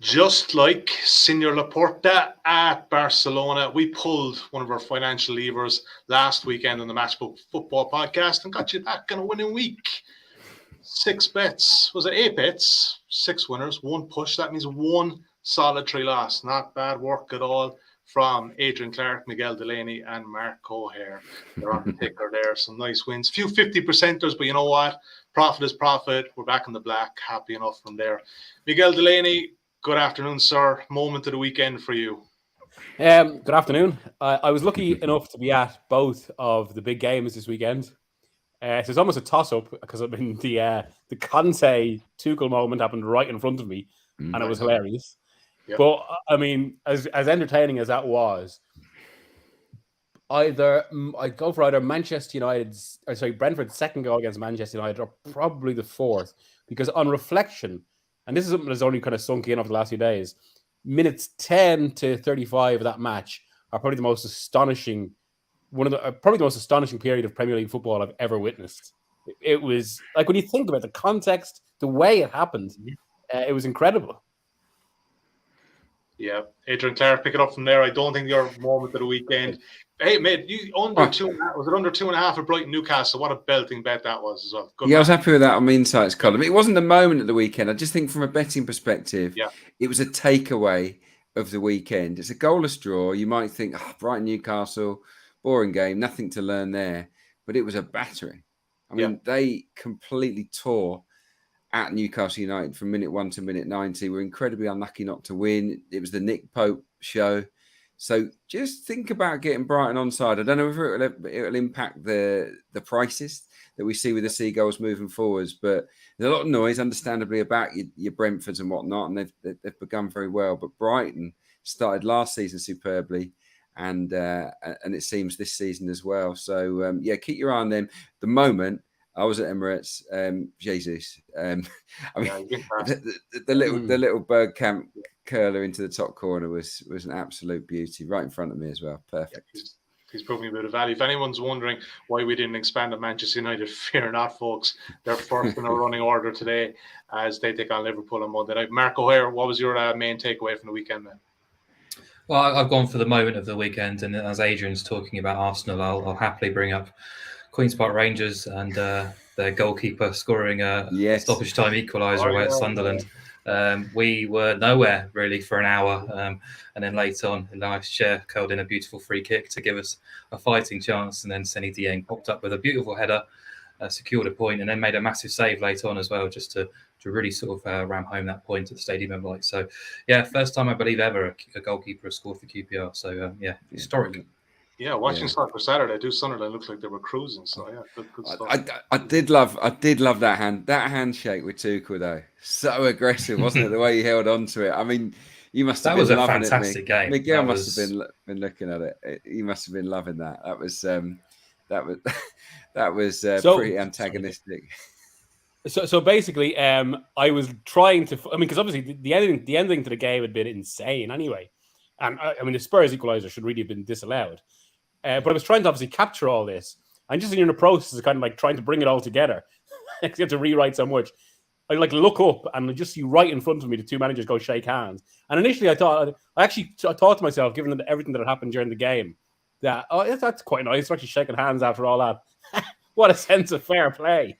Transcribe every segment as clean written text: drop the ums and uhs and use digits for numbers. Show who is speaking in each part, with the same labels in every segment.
Speaker 1: Just like Senor Laporta at Barcelona, we pulled one of our financial levers last weekend on the Matchbook Football Podcast and got you back in a winning week. 6 bets. Was it 8 bets? 6 winners, 1 push. That means 1 solitary loss. Not bad work at all from Adrian, Clarke, Miguel, Delaney, and Mark O'Hare. They're on the ticker there. Some nice wins. Few 50%ers, but you know what? Profit is profit. We're back in the black. Happy enough from there. Miguel Delaney, good afternoon, sir. Moment of the weekend for you.
Speaker 2: Good afternoon. I was lucky enough to be at both of the big games this weekend. So it's almost a toss-up because I mean the Conte Tuchel moment happened right in front of me, and it was hilarious. Yep. But I mean, as entertaining as that was, I'd go for either Brentford's second goal against Manchester United, or probably the fourth, because on reflection, and this is something that's only kind of sunk in over the last few days, minutes 10 to 35 of that match are probably the most astonishing. Probably the most astonishing period of Premier League football I've ever witnessed. It was like, when you think about the context, the way it happened, it was incredible.
Speaker 1: Yeah, Adrian, Clarke, pick it up from there. I don't think your moment of the weekend. Hey, mate, you under 2.5? Was it under 2.5 at Brighton Newcastle? What a belting bet that was as well. Good
Speaker 3: I was happy with that on my insights column. It wasn't the moment of the weekend. I just think from a betting perspective, it was a takeaway of the weekend. It's a goalless draw. You might think, Brighton Newcastle, boring game, nothing to learn there. But it was a battering. I mean, they completely tore at Newcastle United from minute 1 to minute 90. We're incredibly unlucky not to win. It was the Nick Pope show. So just think about getting Brighton onside. I don't know if it'll impact the prices that we see with the Seagulls moving forwards, but there's a lot of noise, understandably, about your Brentfords and whatnot, and they've begun very well. But Brighton started last season superbly, and it seems this season as well. So keep your eye on them. The moment I was at Emirates, Jesus. I mean, the little Berg Camp curler into the top corner was an absolute beauty, right in front of me as well. Perfect.
Speaker 1: Yeah, he's proving a bit of value. If anyone's wondering why we didn't expand on Manchester United, fear not, folks. They're first in our running order today as they take on Liverpool on Monday night. Mark O'Hare, what was your main takeaway from the weekend, man?
Speaker 4: Well, I've gone for the moment of the weekend, and as Adrian's talking about Arsenal, I'll happily bring up Queen's Park Rangers and their goalkeeper scoring a stoppage time equaliser away at Sunderland. We were nowhere really for an hour, and then later on, Elias Chair curled in a beautiful free kick to give us a fighting chance, and then Seny Dieng popped up with a beautiful header, secured a point, and then made a massive save later on as well, just to really sort of ram home that point at the Stadium of Light. So, first time I believe ever a goalkeeper has scored for QPR. So, historic.
Speaker 1: Yeah, watching Soccer Saturday, Sunderland looked like they were cruising. So good stuff.
Speaker 3: I did love that handshake with Tuchel though. So aggressive, wasn't it? The way he held on to it. I mean, you must have been loving it.
Speaker 4: That was a fantastic game.
Speaker 3: Miguel must have been looking at it. He must have been loving that. That was pretty antagonistic.
Speaker 2: So basically, I was trying to. I mean, because obviously the ending to the game had been insane anyway, and I mean the Spurs equaliser should really have been disallowed. But I was trying to obviously capture all this, and just in the process of kind of like trying to bring it all together, you have to rewrite so much. I look up and I just see right in front of me the two managers go shake hands. And initially I thought to myself, given everything that had happened during the game, that that's quite nice. They're actually shaking hands after all that. What a sense of fair play!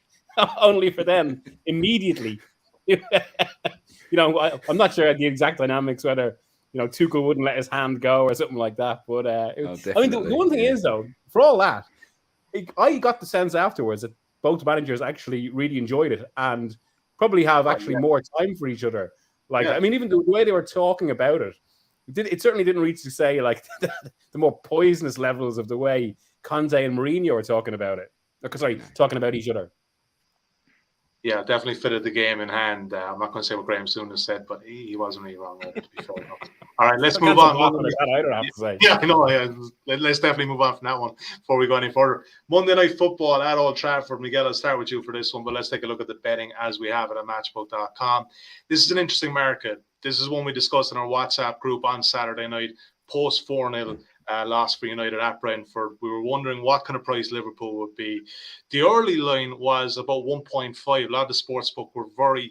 Speaker 2: Only for them immediately. I'm not sure the exact dynamics whether. Tuchel wouldn't let his hand go or something like that. But I mean, the one thing is, though, for all that, I got the sense afterwards that both managers actually really enjoyed it and probably have more time for each other. I mean, even the way they were talking about it, it certainly didn't reach to say the more poisonous levels of the way Conte and Mourinho were talking about it. Talking about each other.
Speaker 1: Yeah, definitely fitted the game in hand. I'm not going to say what Graham Souness said, but he wasn't really wrong, to be fair enough. All right, let's move on.
Speaker 2: I don't have to say.
Speaker 1: Yeah, I know. Yeah. Let's definitely move on from that one before we go any further. Monday Night Football at Old Trafford. Miguel, I'll start with you for this one, but let's take a look at the betting as we have it at matchbook.com. This is an interesting market. This is one we discussed in our WhatsApp group on Saturday night, post 4-0 loss for United at Brentford. We were wondering what kind of price Liverpool would be. The early line was about 1.5. A lot of the sportsbook were very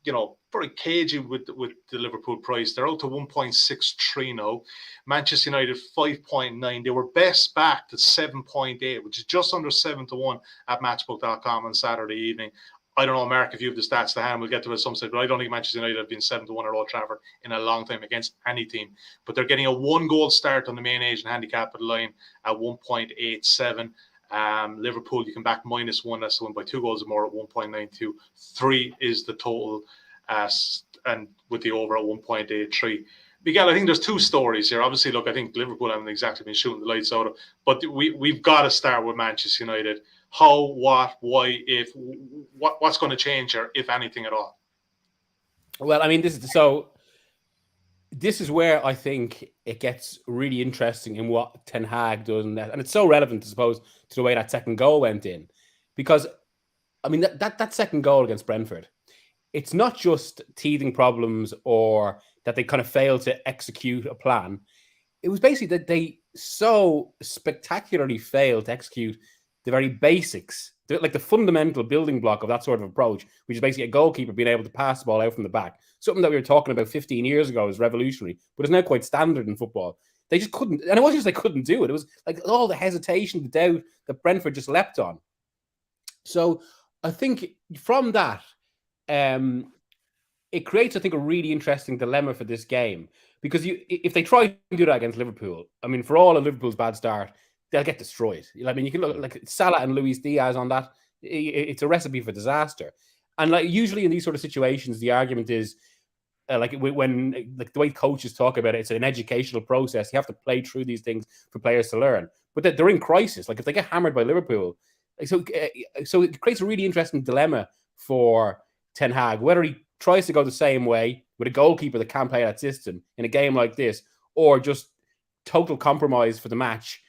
Speaker 1: very cagey with the Liverpool price. They're out to 1.63 now. Manchester United 5.9. They were best backed at 7.8, which is just under 7-1 at matchbook.com on Saturday evening. I don't know, Mark, if you have the stats to hand, we'll get to it at some stage, but I don't think Manchester United have been 7-1 at Old Trafford in a long time against any team. But they're getting a 1-goal start on the main Asian handicap at the line at 1.87. Liverpool, you can back -1. That's the one by 2 goals or more at 1.92. 3 is the total, and with the over at 1.83. Miguel, I think there's two stories here. Obviously, look, I think Liverpool haven't exactly been shooting the lights out of, but we've got to start with Manchester United. How, what, why, if, what's going to change here, if anything at all?
Speaker 2: Well, I mean, this is where I think it gets really interesting in what Ten Hag does, and it's so relevant, I suppose, to the way that second goal went in, because I mean that second goal against Brentford, it's not just teething problems or that they kind of failed to execute a plan. It was basically that they so spectacularly failed to execute the very basics, like the fundamental building block of that sort of approach, which is basically a goalkeeper being able to pass the ball out from the back. Something that we were talking about 15 years ago is revolutionary, but it's now quite standard in football. They just couldn't, and it wasn't just they couldn't do it. It was like all the hesitation, the doubt that Brentford just leapt on. So I think from that, it creates, I think, a really interesting dilemma for this game, because if they try to do that against Liverpool, I mean, for all of Liverpool's bad start, they'll get destroyed. I mean, you can look like Salah and Luis Diaz on that. It's a recipe for disaster. And like usually in these sort of situations, the argument is when the way coaches talk about it, it's an educational process. You have to play through these things for players to learn. But they're in crisis. Like if they get hammered by Liverpool, so it creates a really interesting dilemma for Ten Hag, whether he tries to go the same way with a goalkeeper that can't play that system in a game like this, or just total compromise for the match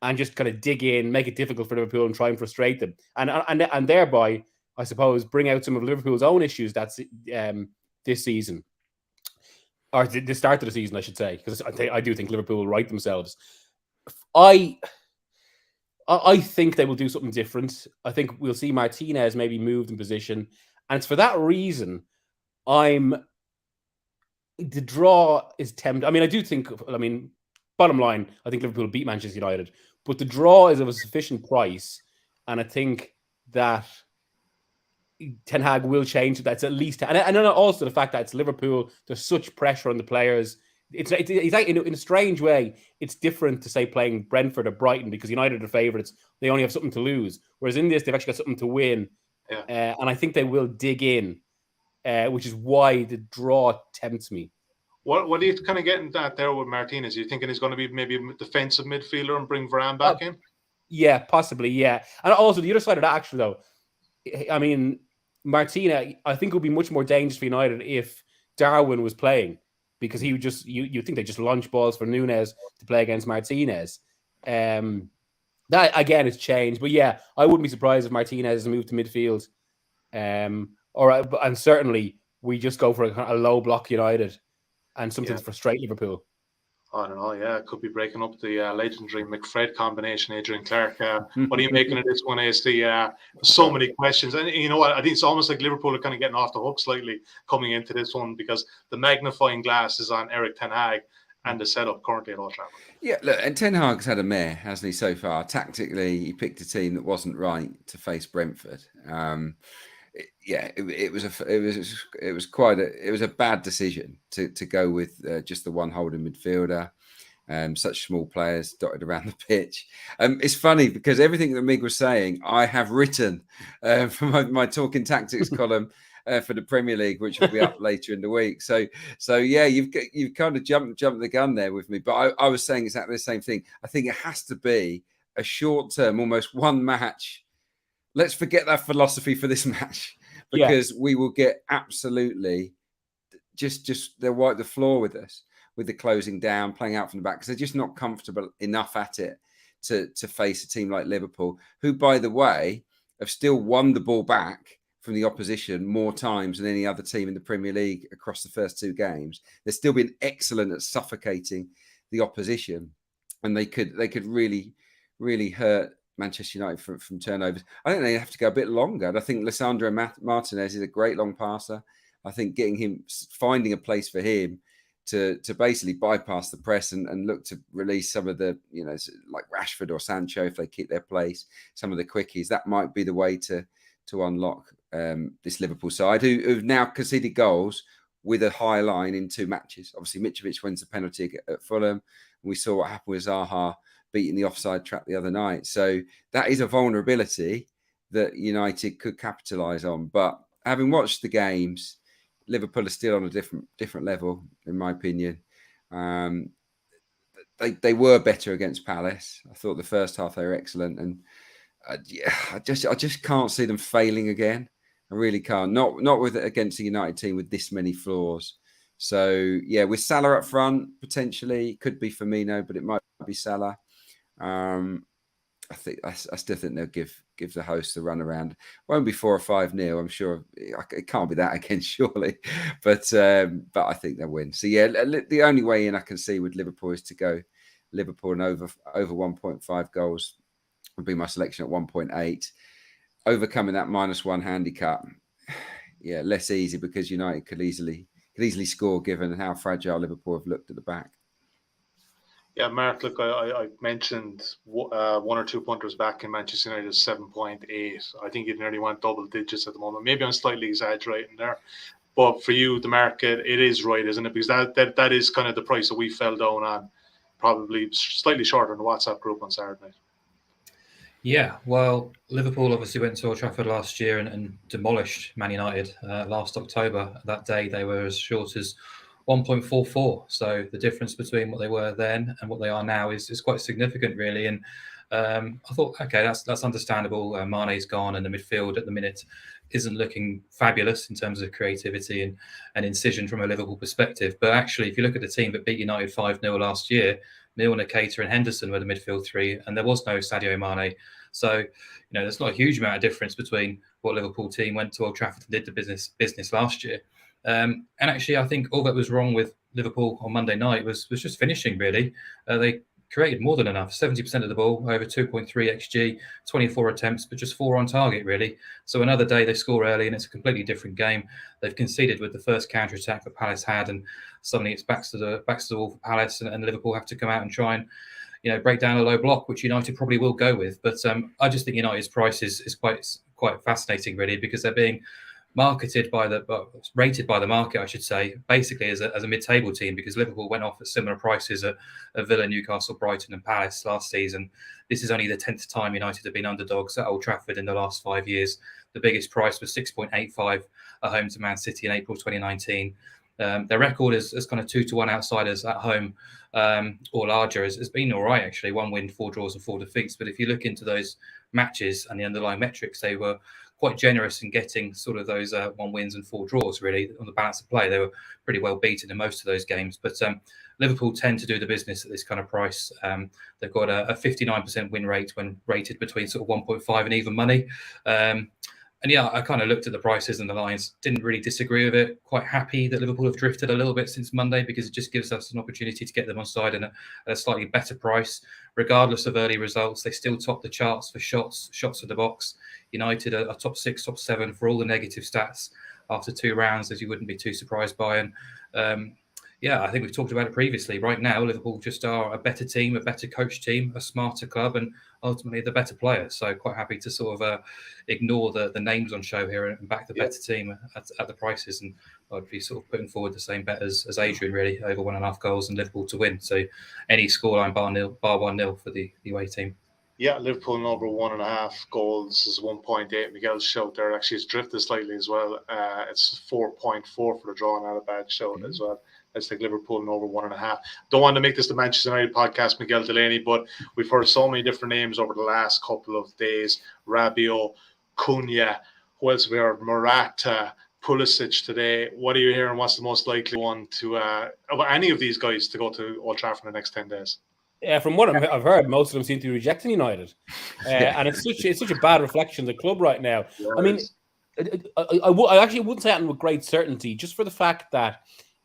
Speaker 2: and just kind of dig in, make it difficult for Liverpool and try and frustrate them. And thereby, I suppose, bring out some of Liverpool's own issues that's this season. Or the start of the season, I should say, because I do think Liverpool will right themselves. I think they will do something different. I think we'll see Martinez maybe moved in position. And it's for that reason the draw is tempting. I mean, I do think, bottom line, I think Liverpool beat Manchester United, but the draw is of a sufficient price. And I think that Ten Hag will change it. That's at least, and then also the fact that it's Liverpool, there's such pressure on the players. It's like, in a strange way, it's different to say playing Brentford or Brighton, because United are favourites. They only have something to lose. Whereas in this, they've actually got something to win. Yeah. And I think they will dig in, which is why the draw tempts me.
Speaker 1: What are you kind of getting at there with Martinez? Are you thinking he's going to be maybe a defensive midfielder and bring Varane back in?
Speaker 2: Yeah, possibly, yeah. And also the other side of that, actually, though, I mean, Martinez, I think, would be much more dangerous for United if Darwin was playing, because he would just, you think they just launch balls for Núñez to play against Martinez. That, again, has changed. But yeah, I wouldn't be surprised if Martinez has moved to midfield. And certainly we just go for a low block United and something to frustrate Liverpool.
Speaker 1: I don't know. Yeah, it could be breaking up the legendary McFred combination, Adrian Clarke. What are you making of this one, AC? So many questions. And you know what? I think it's almost like Liverpool are kind of getting off the hook slightly coming into this one, because the magnifying glass is on Eric Ten Hag and the setup currently at Old Trafford.
Speaker 3: Yeah, look, and Ten Hag's had a mare, hasn't he, so far? Tactically, he picked a team that wasn't right to face Brentford. It was a bad decision to go with just the one holding midfielder. Such small players dotted around the pitch. It's funny because everything that Mig was saying, I have written from my Talking Tactics column for the Premier League, which will be up later in the week. So yeah, you've kind of jumped the gun there with me. But I was saying exactly the same thing. I think it has to be a short term, almost one match. Let's forget that philosophy for this match, because we will get absolutely just they'll wipe the floor with us with the closing down, playing out from the back, because they're just not comfortable enough at it to face a team like Liverpool, who, by the way, have still won the ball back from the opposition more times than any other team in the Premier League across the first two games. They've still been excellent at suffocating the opposition, and they could really, really hurt Manchester United from turnovers. I think they have to go a bit longer. And I think Lisandro Martinez is a great long passer. I think finding a place for him to basically bypass the press and look to release some of the, like Rashford or Sancho, if they keep their place, some of the quickies, that might be the way to unlock this Liverpool side who've now conceded goals with a high line in 2 matches. Obviously, Mitrovic wins the penalty at Fulham. And we saw what happened with Zaha beating the offside trap the other night. So that is a vulnerability that United could capitalise on. But having watched the games, Liverpool are still on a different level, in my opinion. They were better against Palace. I thought the first half they were excellent, and I just can't see them failing again. I really can't. Not with against a United team with this many flaws. So yeah, with Salah up front, potentially could be Firmino, but it might be Salah. I still think they'll give the host a run around. Won't be 4 or 5-0. I'm sure it can't be that again, surely. But I think they'll win. So yeah, the only way in I can see with Liverpool is to go Liverpool and over 1.5 goals would be my selection at 1.8. Overcoming that -1 handicap, yeah, less easy because United could easily score given how fragile Liverpool have looked at the back.
Speaker 1: Yeah, Mark, look, I mentioned 1 or 2 punters back in Manchester United 7.8. I think it nearly went double digits at the moment. Maybe I'm slightly exaggerating there. But for you, the market, it is right, isn't it? Because that is kind of the price that we fell down on, probably slightly shorter in the WhatsApp group on Saturday night.
Speaker 4: Yeah, well, Liverpool obviously went to Old Trafford last year and demolished Man United last October. That day, they were as short as 1.44. So the difference between what they were then and what they are now is quite significant, really. And I thought, okay, that's understandable. Mane's gone, and the midfield at the minute isn't looking fabulous in terms of creativity and incision from a Liverpool perspective. But actually, if you look at the team that beat United 5-0 last year, Milner, Keita and Henderson were the midfield 3, and there was no Sadio Mane. So, there's not a huge amount of difference between what Liverpool team went to Old Trafford and did the business last year. And actually, I think all that was wrong with Liverpool on Monday night was just finishing, really. They created more than enough, 70% of the ball, over 2.3 XG, 24 attempts, but just 4 on target, really. So another day they score early and it's a completely different game. They've conceded with the first counter-attack that Palace had, and suddenly it's backs to the wall for Palace, and Liverpool have to come out and try and break down a low block, which United probably will go with. But I just think United's price is quite fascinating, really, because they're being rated by the market, I should say, basically as a mid-table team, because Liverpool went off at similar prices at Villa, Newcastle, Brighton and Palace last season. This is only the 10th time United have been underdogs at Old Trafford in the last 5 years. The biggest price was 6.85 at home to Man City in April 2019. Their record is kind of 2-1 outsiders at home or larger has been all right, actually. 1 win, 4 draws and 4 defeats. But if you look into those matches and the underlying metrics, they were quite generous in getting sort of those 1 wins and 4 draws, really, on the balance of play. They were pretty well beaten in most of those games. But Liverpool tend to do the business at this kind of price. They've got a 59% win rate when rated between sort of 1.5 and even money. And yeah, I kind of looked at the prices and the lines, didn't really disagree with it. Quite happy that Liverpool have drifted a little bit since Monday, because it just gives us an opportunity to get them on side at a slightly better price. Regardless of early results, they still top the charts for shots of the box. United are top 6, top 7 for all the negative stats after 2 rounds, as you wouldn't be too surprised by. And yeah, I think we've talked about it previously. Right now, Liverpool just are a better team, a better coach team, a smarter club, and ultimately the better players. So quite happy to sort of ignore the names on show here and back the better team at the prices. And I'd be sort of putting forward the same bet as Adrian, really, over 1.5 goals and Liverpool to win. So any scoreline bar 1-0 for the away team.
Speaker 1: Yeah, Liverpool and over 1.5 goals is 1.8. Miguel's shout there actually has drifted slightly as well. It's 4.4 for the draw, not a bad shout as well. Let's take Liverpool and over 1.5. Don't want to make this the Manchester United podcast, Miguel Delaney, but we've heard so many different names over the last couple of days. Rabiot, Cunha, who else have we heard? Morata, Pulisic today. What are you hearing? What's the most likely one to of any of these guys to go to Old Trafford in the next 10 days?
Speaker 2: Yeah, from what I've heard, most of them seem to be rejecting United, and it's such a bad reflection of the club right now. Yeah, I mean, I actually wouldn't say that with great certainty, just for the fact that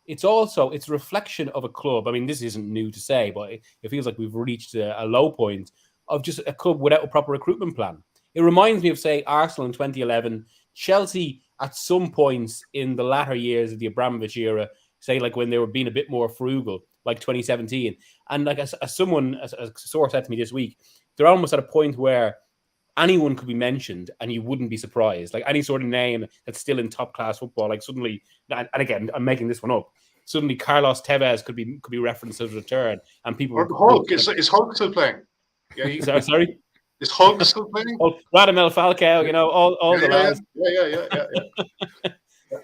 Speaker 2: it's a reflection of a club. I mean, this isn't new to say, but it feels like we've reached a low point of just a club without a proper recruitment plan. It reminds me of, say, Arsenal in 2011, Chelsea at some points in the latter years of the Abramovich era, say like when they were being a bit more frugal, like 2017. And like as a source said to me this week, they're almost at a point where anyone could be mentioned and you wouldn't be surprised. Like any sort of name that's still in top class football, like suddenly, and again, I'm making this one up, suddenly Carlos Tevez could be referenced as a return, and people.
Speaker 1: Or Hulk is Hulk still playing? Yeah,
Speaker 2: sorry.
Speaker 1: Is Hulk still playing?
Speaker 2: Oh, Radamel Falcao, all the lads.
Speaker 1: Yeah.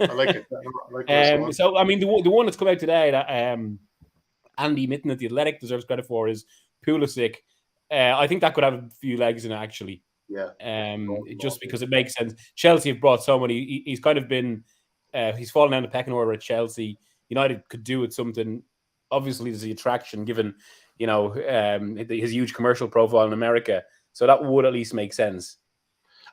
Speaker 1: I like it.
Speaker 2: So I mean, the one that's come out today that Andy Mitten at The Athletic deserves credit for is Pulisic. I think that could have a few legs in it, actually.
Speaker 1: Yeah.
Speaker 2: Just because it makes sense. Chelsea have brought so many. He's kind of been, he's fallen down the pecking order at Chelsea. United could do with something. Obviously, there's the attraction given, his huge commercial profile in America. So that would at least make sense.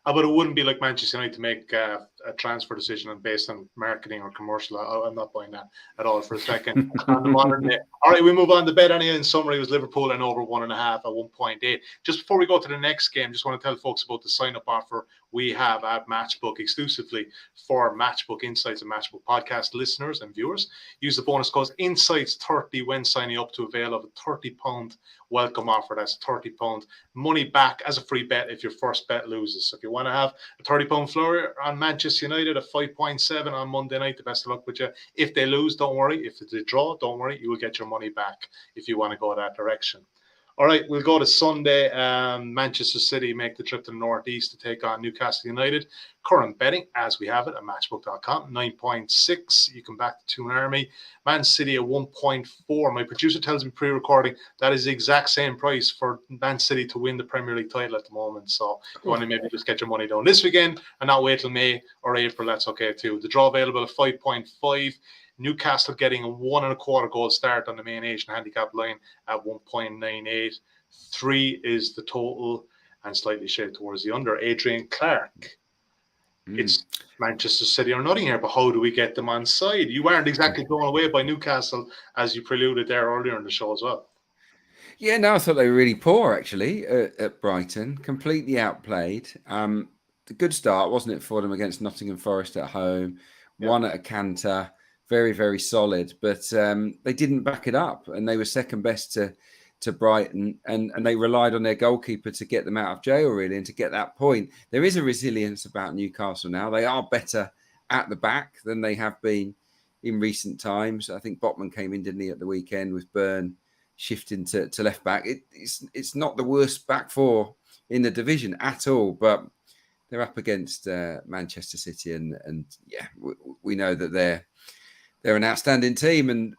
Speaker 1: But it wouldn't be like Manchester United to make a transfer decision based on marketing or commercial. I'm not buying that at all for a second. On the modern day. All right, we move on. The bet anyway in summary was Liverpool and over 1.5 at 1.8. Just before we go to the next game, just want to tell folks about the sign-up offer we have at Matchbook exclusively for Matchbook Insights and Matchbook podcast listeners and viewers. Use the bonus code Insights30 when signing up to avail of a £30 welcome offer. That's £30 money back as a free bet if your first bet loses. So if you want to have a £30 flurry on Manchester United at 5.7 on Monday night, the best of luck with you. If they lose, don't worry. If they draw, don't worry. You will get your money back if you want to go that direction. All right, we'll go to Sunday. Manchester City make the trip to the northeast to take on Newcastle United. Current betting, as we have it, at matchbook.com, 9.6. You can back the Itinerary. Man City at 1.4. My producer tells me pre-recording that is the exact same price for Man City to win the Premier League title at the moment. So if you want to maybe just get your money down this weekend and not wait till May or April, that's okay too. The draw available at 5.5. Newcastle getting a 1.25 goal start on the main Asian handicap line at 1.98. 3 is the total and slightly shaded towards the under. Adrian, Clarke. It's Manchester City or nothing here, but how do we get them on side? You weren't exactly blown away by Newcastle as you preluded there earlier in the show as well.
Speaker 3: Yeah, no, I thought they were really poor actually at Brighton. Completely outplayed. The good start, wasn't it, for them against Nottingham Forest at home? Yeah. One at a canter. Very, very solid, but they didn't back it up, and they were second best to Brighton, and they relied on their goalkeeper to get them out of jail, really, and to get that point. There is a resilience about Newcastle now. They are better at the back than they have been in recent times. I think Botman came in, didn't he, at the weekend with Byrne shifting to left back. It's not the worst back four in the division at all, but they're up against Manchester City, and yeah, we know that they're an outstanding team, and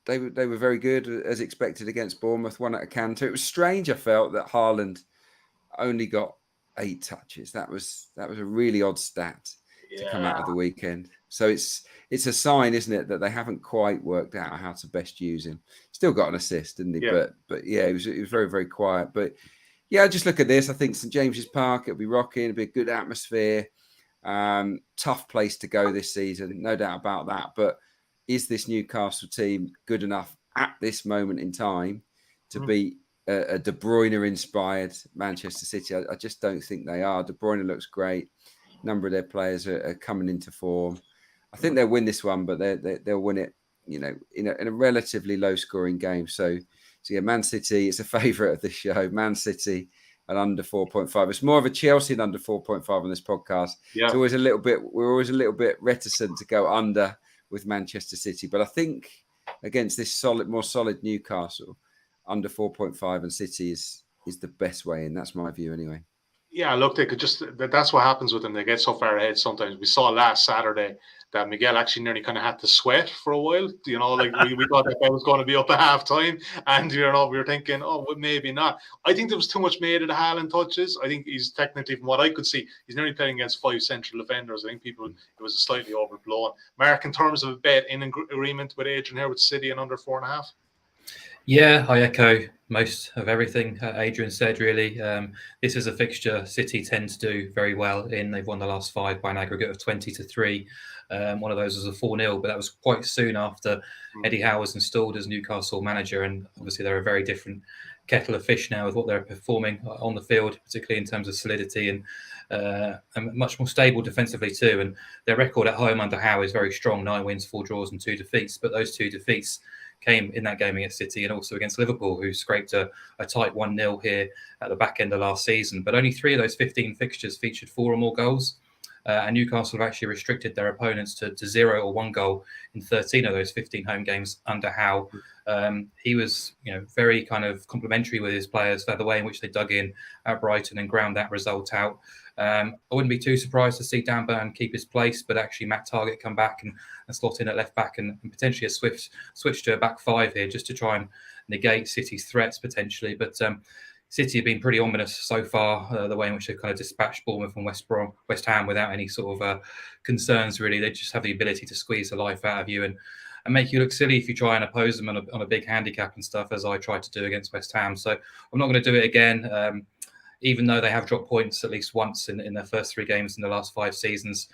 Speaker 3: they were very good as expected against Bournemouth. One at a canter. It was strange. I felt that Haaland only got 8 touches. That was a really odd stat to come out of the weekend. So it's a sign, isn't it, that they haven't quite worked out how to best use him. Still got an assist, didn't he? Yeah. But yeah, it was very, very quiet. But yeah, just look at this. I think St James's Park, it'll be rocking. It'll be a good atmosphere. Tough place to go this season, no doubt about that. But is this Newcastle team good enough at this moment in time to beat a De Bruyne-inspired Manchester City? I just don't think they are. De Bruyne looks great. A number of their players are coming into form. I think they'll win this one, but they'll win it, in a relatively low-scoring game. So yeah, Man City is a favourite of this show. Man City and under 4.5. It's more of a Chelsea and under 4.5 on this podcast. Yeah. It's always we're always a little bit reticent to go under with Manchester City. But I think against this more solid Newcastle, under 4.5 and City is the best way in. That's my view anyway.
Speaker 1: Yeah, look, they could that's what happens with them. They get so far ahead sometimes. We saw last Saturday that Miguel actually nearly kind of had to sweat for a while. We thought that guy was going to be up at half time, and we were thinking, oh, well, maybe not. I think there was too much made of the Haaland touches. I think he's technically, from what I could see, he's nearly playing against 5 central defenders. I think it was slightly overblown. Mark, in terms of a bet, in agreement with Adrian here with City and under 4.5?
Speaker 4: Yeah, I echo most of everything Adrian said, really. This is a fixture City tend to do very well in. They've won the last 5 by an aggregate of 20-3. One of those was a 4-0, but that was quite soon after Eddie Howe was installed as Newcastle manager. And obviously they're a very different kettle of fish now with what they're performing on the field, particularly in terms of solidity and much more stable defensively too. And their record at home under Howe is very strong: 9 wins, 4 draws, and 2 defeats. But those 2 defeats came in that game against City and also against Liverpool, who scraped a tight 1-0 here at the back end of last season. But only 3 of those 15 fixtures featured 4 or more goals. And Newcastle have actually restricted their opponents to 0 or 1 goal in 13 of those 15 home games under Howe. He was, very kind of complimentary with his players for the way in which they dug in at Brighton and ground that result out. I wouldn't be too surprised to see Dan Burn keep his place, but actually Matt Targett come back and slot in at left back and potentially a switch to a back 5 here just to try and negate City's threats potentially. But City have been pretty ominous so far, the way in which they've kind of dispatched Bournemouth and West Ham without any sort of concerns, really. They just have the ability to squeeze the life out of you and make you look silly if you try and oppose them on a big handicap and stuff, as I tried to do against West Ham. So I'm not going to do it again, even though they have dropped points at least once in their first 3 games in the last 5 seasons.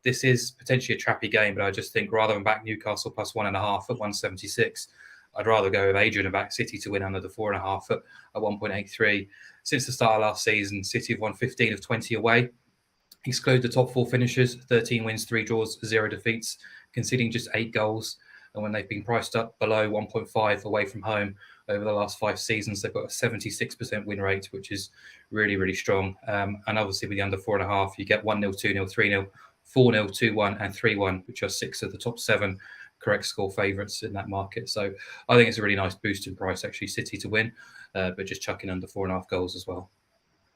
Speaker 4: This is potentially a trappy game, but I just think rather than back Newcastle plus 1.5 at 176, I'd rather go with Adrian and back City to win under the 4.5 at 1.83. Since the start of last season, City have won 15 of 20 away. Exclude the top 4 finishers, 13 wins, 3 draws, 0 defeats, conceding just 8 goals. And when they've been priced up below 1.5 away from home over the last 5 seasons, they've got a 76% win rate, which is really, really strong. And obviously with the under 4.5, you get 1-0, 2-0, 3-0, 4-0, 2-1 and 3-1, which are 6 of the top 7 correct score favourites in that market. So I think it's a really nice boost in price, actually, City to win, but just chucking under 4.5 goals as well.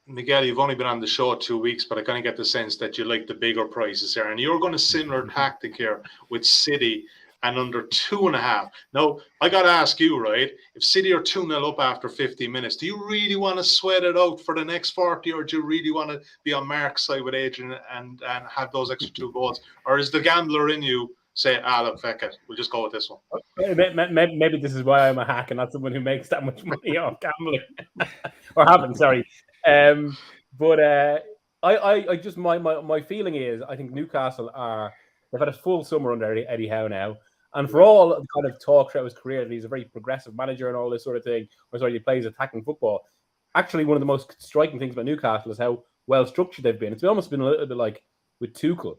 Speaker 1: Miguel, you've only been on the show 2 weeks, but I kind of get the sense that you like the bigger prices here. And you're going to similar tactic here with City and under 2.5. Now, I got to ask you, right? If City are 2-0 up after 50 minutes, do you really want to sweat it out for the next 40, or do you really want to be on Mark's side with Adrian and have those extra 2 goals? Or is the gambler in you say, look, fuck it, we'll just go with this one?
Speaker 2: Maybe this is why I'm a hack and not someone who makes that much money off gambling. Or haven't, sorry. But I just, my feeling is, I think Newcastle they've had a full summer under Eddie Howe now. And for all the kind of talk throughout his career that he's a very progressive manager and all this sort of thing, he plays attacking football. Actually, one of the most striking things about Newcastle is how well structured they've been. It's almost been a little bit like with Tuchel.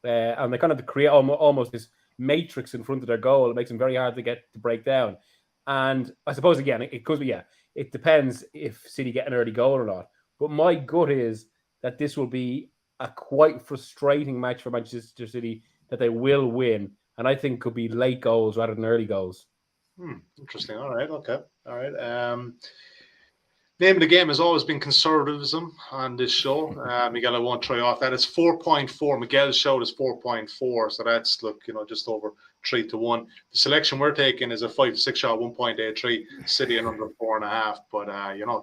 Speaker 2: And they kind of create almost this matrix in front of their goal. It makes them very hard to break down. And I suppose, again, it could be, it depends if City get an early goal or not. But my gut is that this will be a quite frustrating match for Manchester City, that they will win. And I think could be late goals rather than early goals.
Speaker 1: Interesting. All right. Okay. All right. Name of the game has always been conservatism on this show. Miguel, I won't try off that. It's 4.4. Miguel's showed is 4.4. So that's, just over 3-1. The selection we're taking is a 5-6 shot, 1.83. City and under 4.5. But,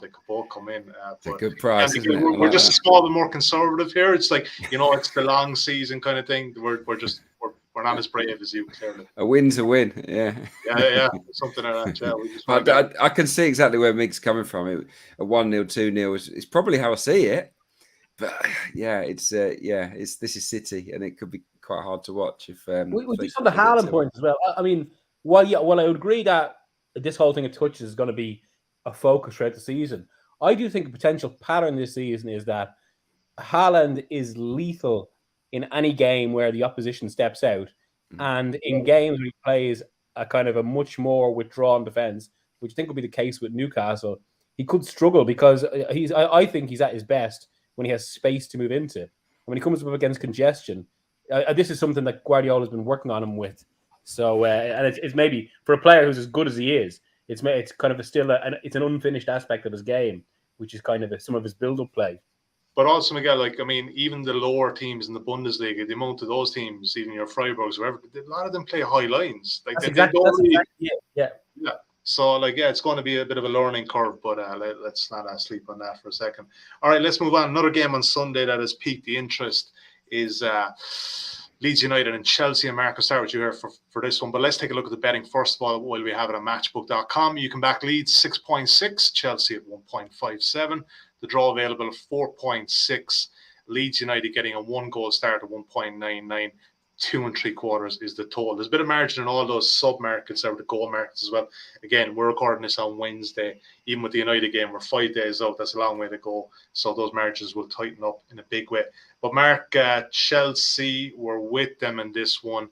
Speaker 1: they could both come in.
Speaker 3: It's a good price, isn't it?
Speaker 1: We're just a small bit more conservative here. It's like, it's the long season kind of thing. We're not as brave as you, clearly.
Speaker 3: A win's a win, yeah.
Speaker 1: Yeah, something like that. Yeah,
Speaker 3: I can see exactly where Mig's coming from. A 1-0, 2-0 is probably how I see it. But this is City, and it could be quite hard to watch if.
Speaker 2: We just on the Haaland point as well. I mean, while I would agree that this whole thing of touches is going to be a focus throughout the season, I do think a potential pattern this season is that Haaland is lethal in any game where the opposition steps out, and in games where he plays a kind of a much more withdrawn defence, which I think will be the case with Newcastle, he could struggle because I think he's at his best when he has space to move into. And when he comes up against congestion, this is something that Guardiola's been working on him with. So, and it's maybe for a player who's as good as he is, it's kind of it's an unfinished aspect of his game, which is kind of some of his build-up play.
Speaker 1: But also, Miguel, even the lower teams in the Bundesliga, the amount of those teams, even your Freiburgs, whoever, a lot of them play high lines. Yeah. So, it's going to be a bit of a learning curve, but let's not sleep on that for a second. All right, let's move on. Another game on Sunday that has piqued the interest is Leeds United and Chelsea. And Mark, I'll start with you here for this one. But let's take a look at the betting first of all while we have it on matchbook.com. You can back Leeds 6.6, Chelsea at 1.57. The draw available at 4.6. Leeds United getting a 1-goal start at 1.99. 2 3/4 is the total. There's a bit of margin in all those sub markets or the goal markets as well. Again, we're recording this on Wednesday. Even with the United game, we're 5 days out. That's a long way to go. So those margins will tighten up in a big way. But Mark, Chelsea were with them in this one.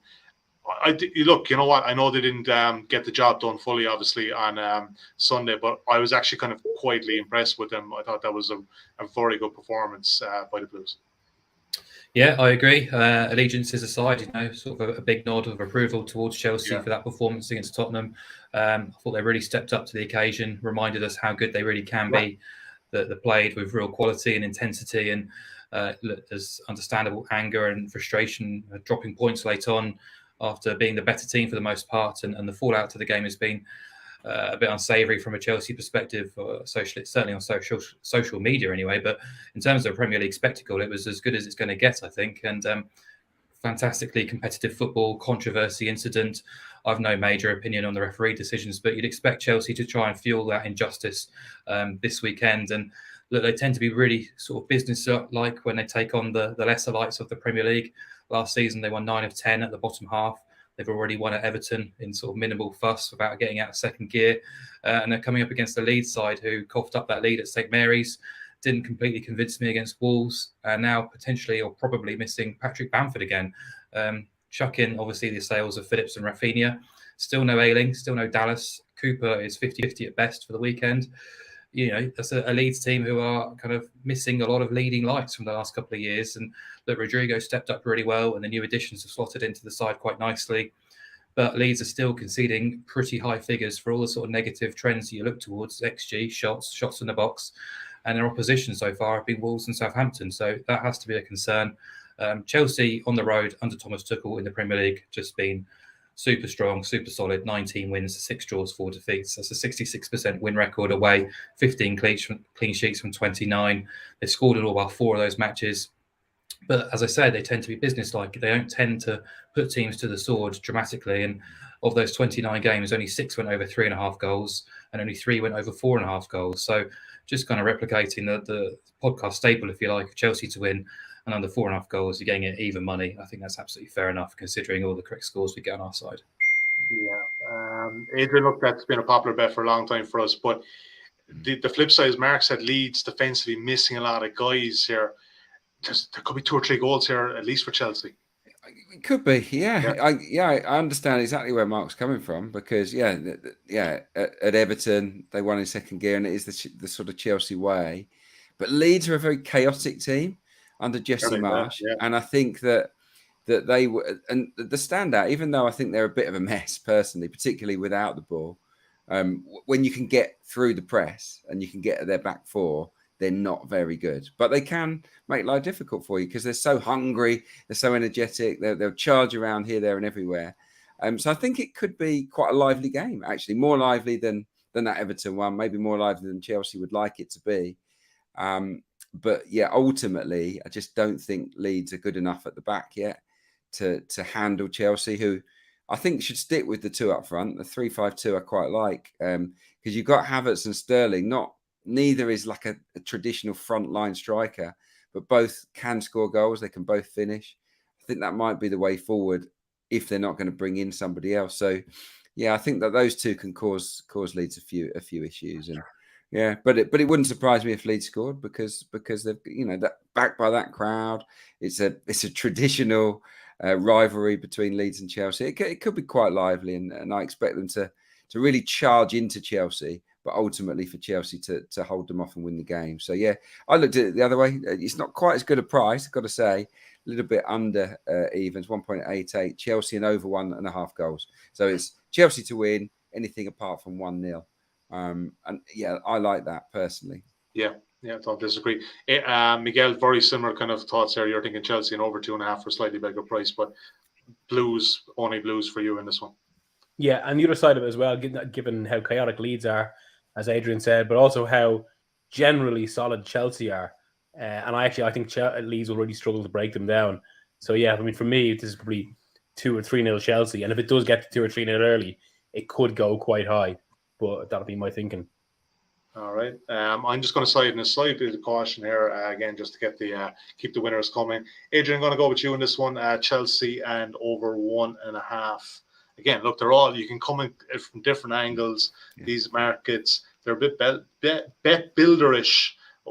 Speaker 1: Look, you know what? I know they didn't get the job done fully, obviously, on Sunday, but I was actually kind of quietly impressed with them. I thought that was a very good performance by the Blues.
Speaker 4: Yeah, I agree. Allegiances aside, sort of a big nod of approval towards Chelsea for that performance against Tottenham. I thought they really stepped up to the occasion, reminded us how good they really can be. That they played with real quality and intensity, and there's understandable anger and frustration, dropping points late on after being the better team for the most part, and the fallout to the game has been a bit unsavoury from a Chelsea perspective, certainly on social media anyway. But in terms of a Premier League spectacle, it was as good as it's going to get, I think. And fantastically competitive football, controversy incident. I've no major opinion on the referee decisions, but you'd expect Chelsea to try and fuel that injustice this weekend. And look, they tend to be really sort of business-like when they take on the lesser lights of the Premier League. Last season, they won 9 of 10 at the bottom half. They've already won at Everton in sort of minimal fuss without getting out of second gear. And they're coming up against the Leeds side who coughed up that lead at St Mary's. Didn't completely convince me against Wolves. Now potentially or probably missing Patrick Bamford again. Chuck in, obviously, the sales of Phillips and Rafinha. Still no Ayling, still no Dallas. Cooper is 50-50 at best for the weekend. That's a Leeds team who are kind of missing a lot of leading lights from the last couple of years. And that Rodrigo stepped up really well, and the new additions have slotted into the side quite nicely. But Leeds are still conceding pretty high figures for all the sort of negative trends you look towards, XG, shots in the box. And their opposition so far have been Wolves and Southampton. So that has to be a concern. Chelsea on the road under Thomas Tuchel in the Premier League just been super strong, super solid, 19 wins, 6 draws, 4 defeats. That's a 66% win record away, 15 clean sheets from 29. They've scored in all but 4 of those matches. But as I said, they tend to be businesslike. They don't tend to put teams to the sword dramatically. And of those 29 games, only 6 went over 3.5 goals and only 3 went over 4.5 goals. So just kind of replicating the podcast staple, if you like, of Chelsea to win and under 4.5 goals, you're getting it even money. I think that's absolutely fair enough considering all the correct scores we get on our side.
Speaker 1: Yeah. Adrian, look, that's been a popular bet for a long time for us. But the flip side is Mark said Leeds defensively missing a lot of guys here. There could be 2 or 3 goals here, at least for Chelsea.
Speaker 3: It could be, yeah. I understand exactly where Mark's coming from because, at Everton, they won in second gear and it is the sort of Chelsea way. But Leeds are a very chaotic team under Jesse Marsh. Yeah. And I think that they were, and the standout, even though I think they're a bit of a mess personally, particularly without the ball, when you can get through the press and you can get at their back four, they're not very good, but they can make life difficult for you because they're so hungry, they're so energetic, they'll charge around here, there, and everywhere. So I think it could be quite a lively game, actually, more lively than that Everton one, maybe more lively than Chelsea would like it to be. But yeah, ultimately, I just don't think Leeds are good enough at the back yet to handle Chelsea, who I think should stick with the 2 up front. The 3-5-2 I quite like because you've got Havertz and Sterling, neither is like a traditional frontline striker, but both can score goals. They can both finish. I think that might be the way forward if they're not going to bring in somebody else. So, yeah, I think that those 2 can cause Leeds a few issues. And yeah, but it wouldn't surprise me if Leeds scored because they've that backed by that crowd. It's a traditional rivalry between Leeds and Chelsea. It could be quite lively, and I expect them to really charge into Chelsea, but ultimately for Chelsea to hold them off and win the game. So, yeah, I looked at it the other way. It's not quite as good a price, I've got to say. A little bit under evens, 1.88. Chelsea and over 1.5 goals. So it's Chelsea to win, anything apart from 1-0. And, yeah, I like that personally. Yeah,
Speaker 1: I don't disagree. Miguel, very similar kind of thoughts here. You're thinking Chelsea and over 2.5 for a slightly bigger price, but only Blues for you in this one.
Speaker 2: Yeah, and the other side of it as well, given how chaotic Leeds are, as Adrian said, but also how generally solid Chelsea are. And I think Leeds will really struggle to break them down. So, yeah, I mean, for me, this is probably 2 or 3-0 Chelsea. And if it does get to 2 or 3-0 early, it could go quite high. But that'll be my thinking.
Speaker 1: All right. I'm just going to slide in a slight bit of caution here again, just to get keep the winners coming. Adrian, I'm going to go with you in this one. Chelsea and over 1.5. Again, look, they're all, you can come in from different angles. Yeah. These markets, they're a bit bet builderish,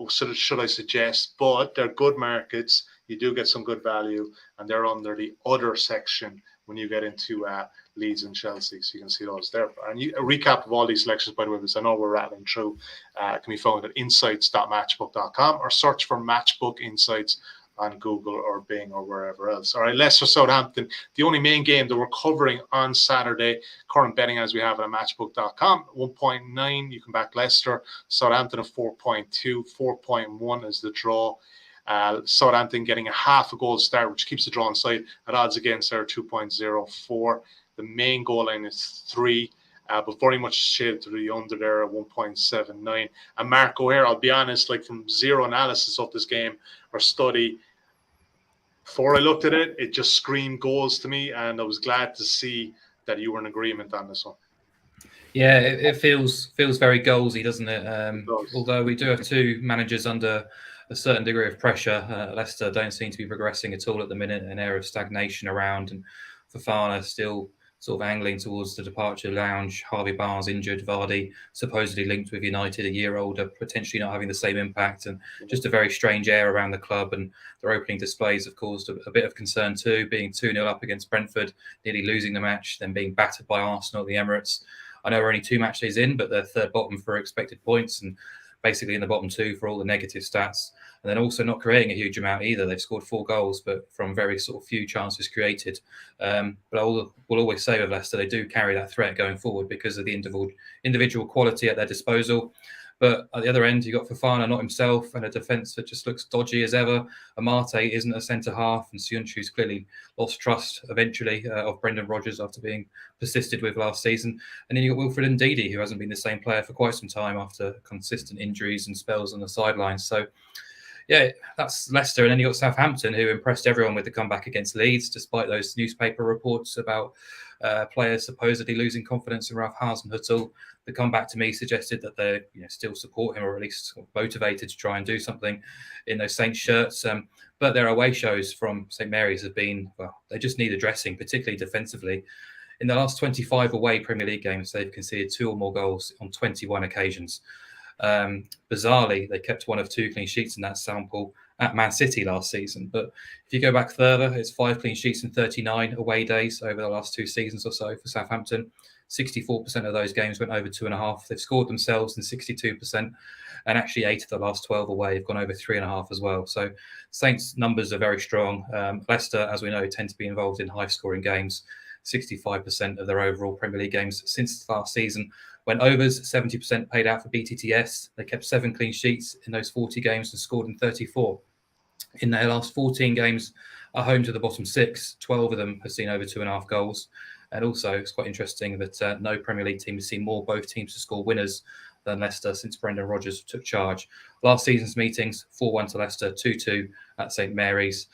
Speaker 1: should I suggest, but they're good markets. You do get some good value, and they're under the other section when you get into Leeds and Chelsea. So you can see those there. And a recap of all these selections, by the way, because I know we're rattling through, can be found at insights.matchbook.com or search for Matchbook Insights on Google or Bing or wherever else. All right, Leicester, Southampton, the only main game that we're covering on Saturday. Current betting as we have it at matchbook.com, 1.9. You can back Leicester. Southampton at 4.2. 4.1 is the draw. Southampton getting a half a goal start, which keeps the draw on side at odds against their 2.04. The main goal line is 3. But very much shaded to the under there at 1.79. And Mark O'Hare, I'll be honest, like from zero analysis of this game or study, before I looked at it, it just screamed goals to me, and I was glad to see that you were in agreement on this one.
Speaker 4: Yeah, it feels very goalsy, doesn't it? Although we do have two managers under a certain degree of pressure, Leicester don't seem to be progressing at all at the minute, an air of stagnation around, and Fofana still sort of angling towards the departure lounge. Harvey Barnes injured, Vardy supposedly linked with United, a year older, potentially not having the same impact, and just a very strange air around the club. And their opening displays have caused a bit of concern too, being 2-0 up against Brentford, nearly losing the match, then being battered by Arsenal at the Emirates. I know we're only 2 match days in, but they're third bottom for expected points and basically in the bottom 2 for all the negative stats. And then also not creating a huge amount either. They've scored 4 goals, but from very sort of few chances created. But I will always say with Leicester, they do carry that threat going forward because of the individual quality at their disposal. But at the other end, you've got Fofana, not himself, and a defence that just looks dodgy as ever. Amate isn't a centre-half, and Söyüncü's clearly lost trust eventually of Brendan Rodgers after being persisted with last season. And then you've got Wilfred Ndidi, who hasn't been the same player for quite some time after consistent injuries and spells on the sidelines. So, yeah, that's Leicester. And then you got Southampton, who impressed everyone with the comeback against Leeds, despite those newspaper reports about players supposedly losing confidence in Ralph Hasenhüttl. The comeback to me suggested that they still support him, or at least motivated to try and do something in those Saints shirts. But their away shows from St Mary's have been, well, they just need addressing, particularly defensively. In the last 25 away Premier League games, they've conceded 2 or more goals on 21 occasions. Bizarrely, they kept 1 of 2 clean sheets in that sample at Man City last season. But if you go back further, it's 5 clean sheets in 39 away days over the last 2 seasons or so for Southampton. 64% of those games went over 2.5. They've scored themselves in 62%, and actually 8 of the last 12 away have gone over 3.5 as well. So Saints' numbers are very strong. Leicester, as we know, tend to be involved in high-scoring games. 65% of their overall Premier League games since last season went overs, 70% paid out for BTTS. They kept 7 clean sheets in those 40 games and scored in 34. In their last 14 games at home to the bottom 6, 12 of them have seen over 2.5 goals. And also, it's quite interesting that no Premier League team has seen both teams to score winners than Leicester since Brendan Rodgers took charge. Last season's meetings, 4-1 to Leicester, 2-2 at St Mary's.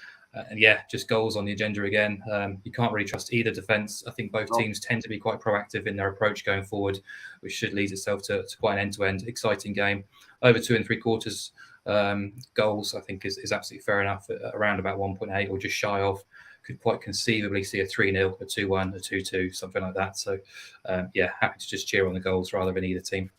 Speaker 4: And yeah, just goals on the agenda again. You can't really trust either defence. I think both teams tend to be quite proactive in their approach going forward, which should lead itself to quite an end-to-end exciting game. Over 2 3/4 goals, I think, is absolutely fair enough, around about 1.8 or just shy of. Could quite conceivably see a 3-0, a 2-1, a 2-2, something like that. So, yeah, happy to just cheer on the goals rather than either team.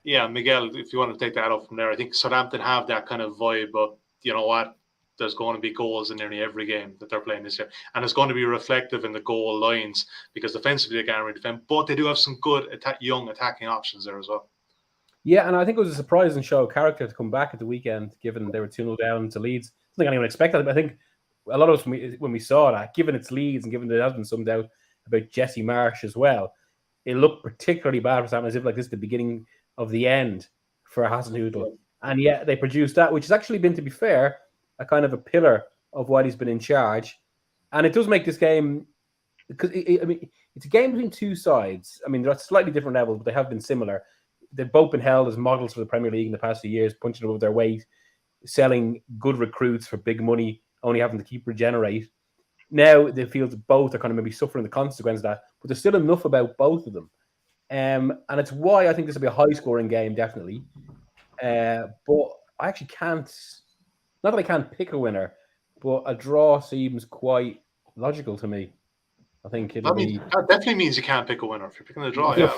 Speaker 1: Yeah, Miguel, if you want to take that up from there, I think Southampton have that kind of vibe, but you know what? There's going to be goals in nearly every game that they're playing this year. And it's going to be reflective in the goal lines because defensively they can't really defend, but they do have some good young attacking options there as well.
Speaker 2: Yeah, and I think it was a surprising show of character to come back at the weekend, given they were 2-0 down to Leeds. I don't think anyone expected it, but I think a lot of us, when we saw that, given it's Leeds and given there has been some doubt about Jesse Marsh as well, it looked particularly bad for Southampton, as if like this is the beginning of the end for Hasenhüttl. And yet they produced that, which has actually been, to be fair, a kind of a pillar of what he's been in charge. And it does make this game, because it's a game between 2 sides. I mean, they're at slightly different levels, but they have been similar. They've both been held as models for the Premier League in the past few years, punching above their weight, selling good recruits for big money, only having to keep regenerate. Now they feel that both are kind of maybe suffering the consequence of that, but there's still enough about both of them And it's why I think this will be a high-scoring game, definitely. But I actually can't. Not that I can't pick a winner, but a draw seems quite logical to me. I think
Speaker 1: that definitely means you can't pick a winner if you're picking a draw. Yeah,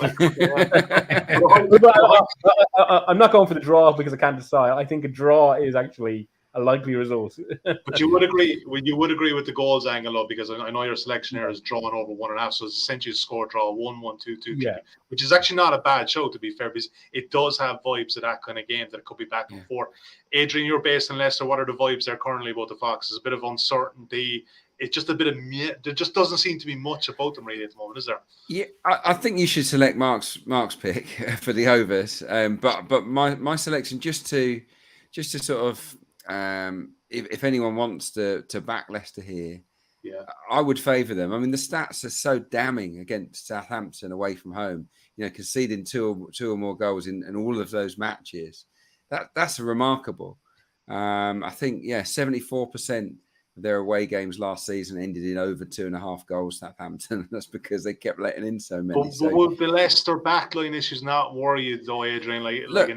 Speaker 2: I'm not going for the draw because I can't decide. I think a draw is actually a likely result.
Speaker 1: But you would agree with the goals angle, though, because I know your selection here is drawn over 1.5, so it's essentially a score draw 1-1, 2-2, 3, which is actually not a bad show, to be fair, because it does have vibes of that kind of game that it could be back and forth. Adrian, you're based in Leicester. What are the vibes there currently about the Foxes? A bit of uncertainty. It's just a bit of there just doesn't seem to be much about them really at the moment, is there?
Speaker 3: Yeah, I think you should select Mark's pick for the overs. But my selection just to sort of if anyone wants to back Leicester here, I would favour them. I mean, the stats are so damning against Southampton away from home. Conceding two or more goals in all of those matches. That's remarkable. I think 74% of their away games last season ended in over 2.5 goals. Southampton. That's because they kept letting in so many.
Speaker 1: But would the Leicester backline issues not worry you, though, Adrian?
Speaker 3: Look,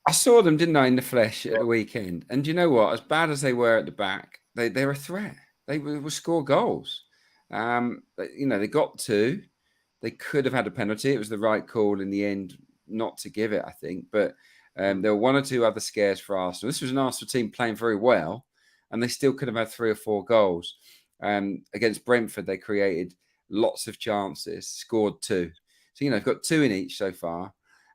Speaker 3: I saw them, didn't I, in the flesh at the weekend? And you know what? As bad as they were at the back, they're a threat. They will score goals. They got two. They could have had a penalty. It was the right call in the end not to give it, I think. But there were one or two other scares for Arsenal. This was an Arsenal team playing very well, and they still could have had 3 or 4 goals. Against Brentford, they created lots of chances, scored 2. So, they've got 2 in each so far.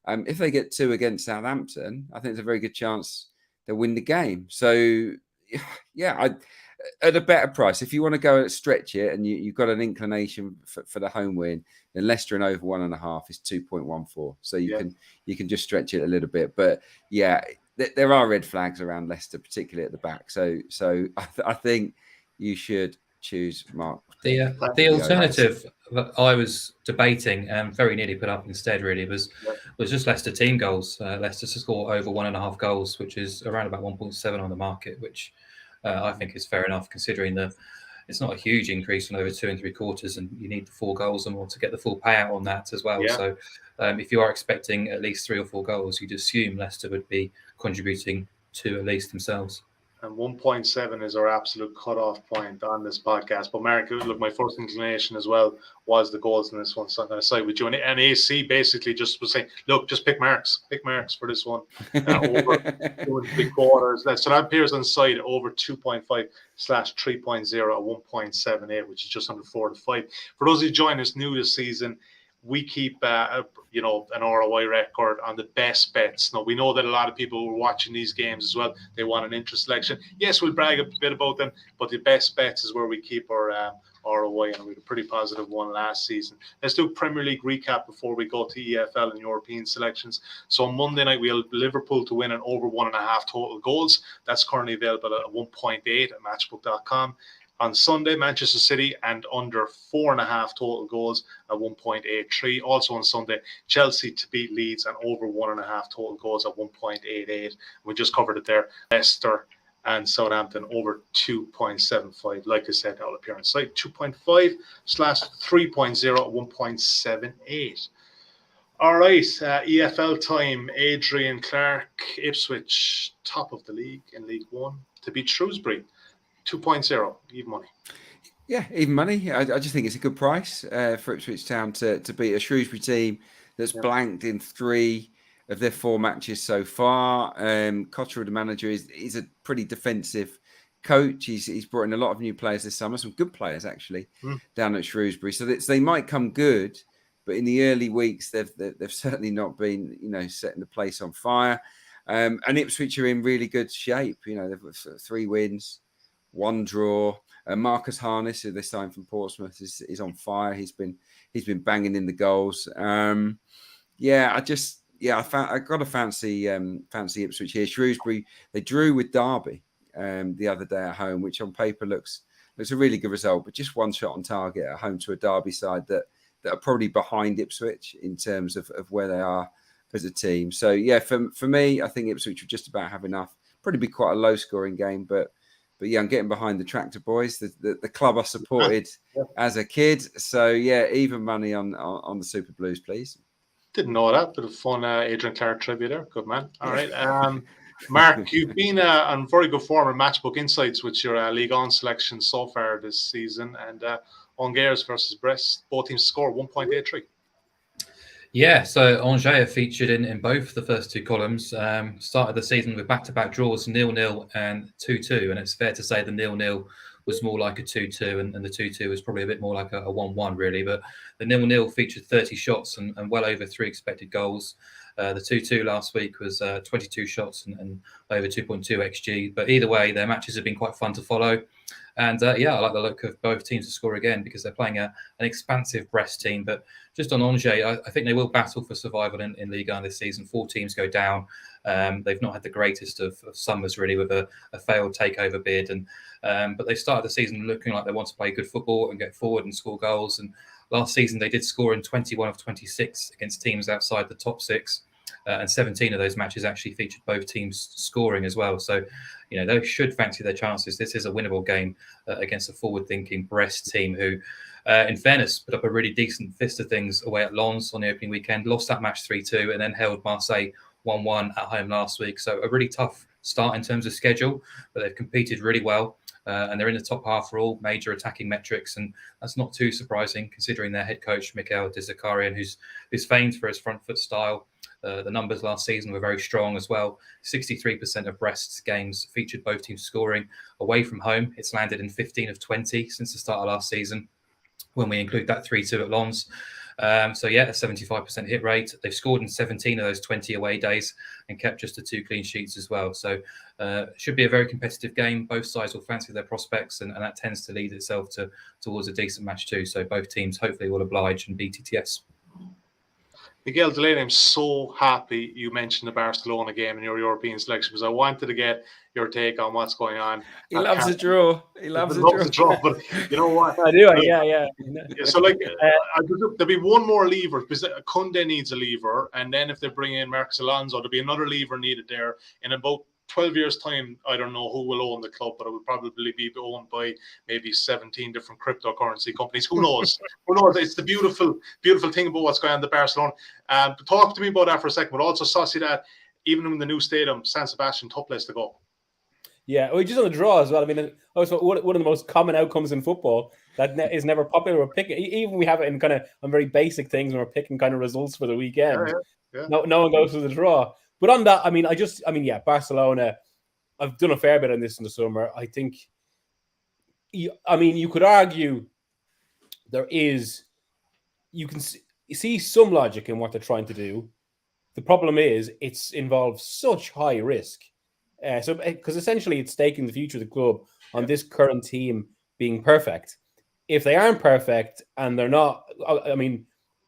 Speaker 3: If they get 2 against Southampton, I think there's a very good chance they'll win the game. So, at a better price, if you want to go and stretch it and you've got an inclination for the home win, then Leicester and over 1.5 is 2.14. So you can just stretch it a little bit. But there are red flags around Leicester, particularly at the back. So I think you should choose Mark.
Speaker 4: The alternative that I was debating and very nearly put up instead really was just Leicester team goals. Leicester to score over 1.5 goals, which is around about 1.7 on the market, which I think is fair enough considering it's not a huge increase from over 2 3/4, and you need the 4 goals and more to get the full payout on that as well. So if you are expecting at least 3 or 4 goals, you'd assume Leicester would be contributing 2 at least themselves.
Speaker 1: And 1.7 is our absolute cutoff point on this podcast. But Mark, look, my first inclination as well was the goals in this one. So I'm going to side with you. And AC basically just was saying, look, just pick marks for this one. Over 2 3/4. So that appears on side over 2.5/3.0 at 1.78, which is just under 4 to 5. For those who join us new this season, we keep an ROI record on the best bets. Now, we know that a lot of people who are watching these games as well, they want an interest selection. Yes, we'll brag a bit about them, but the best bets is where we keep our ROI, and we had a pretty positive one last season. Let's do a Premier League recap before we go to EFL and European selections. So on Monday night, we have Liverpool to win and over 1.5 total goals. That's currently available at 1.8 at matchbook.com. On Sunday, Manchester City and under 4.5 total goals at 1.83. Also on Sunday, Chelsea to beat Leeds and over 1.5 total goals at 1.88. We just covered it there. Leicester and Southampton over 2.75. Like I said, that'll appear on site. 2.5/3.0 at 1.78. All right, EFL time. Adrian, Clarke, Ipswich, top of the league in League One to beat Shrewsbury. 2.0, even money.
Speaker 3: Yeah, even money. I just think it's a good price for Ipswich Town to beat a Shrewsbury team that's blanked in 3 of their 4 matches so far. Cotterill, the manager, is a pretty defensive coach. He's brought in a lot of new players this summer, some good players actually, down at Shrewsbury. So they might come good, but in the early weeks they've certainly not been setting the place on fire. And Ipswich are in really good shape. They've got 3 wins. 1 draw. Marcus Harness, who they signed from Portsmouth, is on fire. He's been banging in the goals. I got to fancy Ipswich here. Shrewsbury, they drew with Derby the other day at home, which on paper looks a really good result, but just 1 shot on target at home to a Derby side that are probably behind Ipswich in terms of where they are as a team. So for me, I think Ipswich will just about have enough. Probably be quite a low scoring game, but I'm getting behind the Tractor Boys, the club I supported as a kid. So even money on the Super Blues, please.
Speaker 1: Didn't know that. Bit of fun Adrian Clarke trivia there. Good man. All right. Mark, you've been on very good form in Matchbook Insights with your League On selection so far this season. And Angers versus Brest, both teams score 1.83.
Speaker 4: Yeah, so Angers are featured in both the first two columns. Started the season with back-to-back draws, 0-0 and 2-2. And it's fair to say the 0-0 was more like a 2-2, and the 2-2 was probably a bit more like a 1-1, really. But the 0-0 featured 30 shots and well over 3 expected goals. The 2-2 last week was 22 shots and over 2.2 XG. But either way, their matches have been quite fun to follow. And I like the look of both teams to score again because they're playing an expansive Brest team. But just on Angers, I think they will battle for survival in Ligue 1 this season. 4 teams go down. They've not had the greatest of summers, really, with a failed takeover bid. But they started the season looking like they want to play good football and get forward and score goals. And last season, they did score in 21 of 26 against teams outside the top 6. And 17 of those matches actually featured both teams scoring as well. So, they should fancy their chances. This is a winnable game against a forward-thinking Brest team who, in fairness, put up a really decent fist of things away at Lens on the opening weekend, lost that match 3-2, and then held Marseille 1-1 at home last week. So a really tough start in terms of schedule, but they've competed really well. And they're in the top half for all major attacking metrics. And that's not too surprising considering their head coach, Miguel, who's famed for his front foot style. The numbers last season were very strong as well. 63% of Brest's games featured both teams scoring away from home. It's landed in 15 of 20 since the start of last season, when we include that 3-2 at Lens. A 75% hit rate. They've scored in 17 of those 20 away days and kept just the 2 clean sheets as well. So should be a very competitive game. Both sides will fancy their prospects, and that tends to lead itself towards a decent match too. So both teams hopefully will oblige and beat TTS.
Speaker 1: Miguel Delaney, I'm so happy you mentioned the Barcelona game in your European selection because I wanted to get your take on what's going on.
Speaker 3: He loves a draw. He loves a draw.
Speaker 1: But you know what?
Speaker 2: I do. Yeah.
Speaker 1: So, there'll be one more lever because Koundé needs a lever. And then if they bring in Marcos Alonso, there'll be another lever needed there. In about 12 years' time, I don't know who will own the club, but it will probably be owned by maybe 17 different cryptocurrency companies. Who knows? Who knows? It's the beautiful thing about what's going on in the Barcelona. Talk to me about that for a second, but also Sociedad, even in the new stadium, San Sebastian, tough place to go.
Speaker 2: Yeah, well, just on the draw as well. I mean, also one of the most common outcomes in football that is never popular. We're picking, even we have it in kind of on very basic things, and we're picking kind of results for the weekend. Yeah. No one goes for the draw. But on that, Barcelona, I've done a fair bit on this in the summer. I think, you could argue you can see some logic in what they're trying to do. The problem is it involves such high risk. Because essentially it's staking the future of the club on this current team being perfect. If they aren't perfect and they're not,